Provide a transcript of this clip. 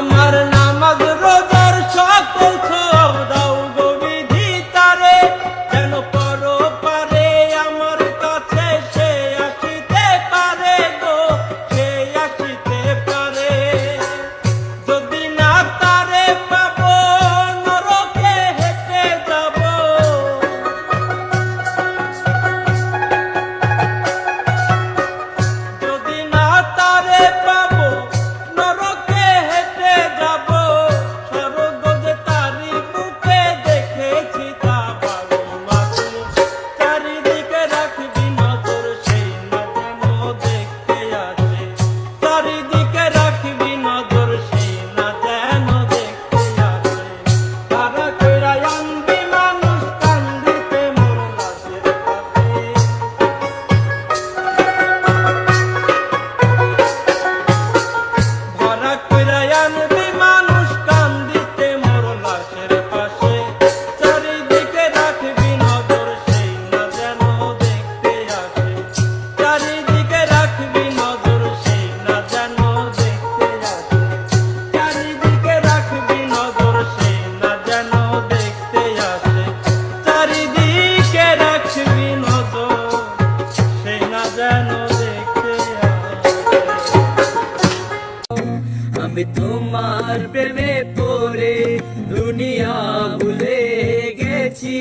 আমার নামাজ রোজার সকল সব দাও গো বিধি তারে, যেন পরো পারে আমার কাছে সে আসিতে পারে গো, সে আসিতে পারে। যদি না তারে পাবো নরকে হেঁটে যাব, যদি না তারে পাবো নরকে হেঁটে যাব। স্বর্গ যে তারি বুকে দেখেছি তা বারো মাসে, চারিদিকে রাখবি নজর সেই না যেন দেখতে আসে, চারিদিকে রাখবি নজর সেই না যেন দেখতে আসে। তারা কইরা আনবি মানুষ কান্দিতে মোর লাশের পাশে, ধরা কইরা আনবি মানুষ কান্দিতে মোর লাশের পাশে, চারিদিকে রাখবি নজর সেই না যেন দেখতে আসে, চারিদিকে রাখবি নজর সেই না যেন দেখতে আসে, চারিদিকে রাখবি নজর সেই না যেন দেখতে আসে, চারিদিকে রাখবি নজর সেই না যেন দেখতে আসে। আমি তোমার প্রেমে পড়ে দুনিয়া ভুলে গেছি।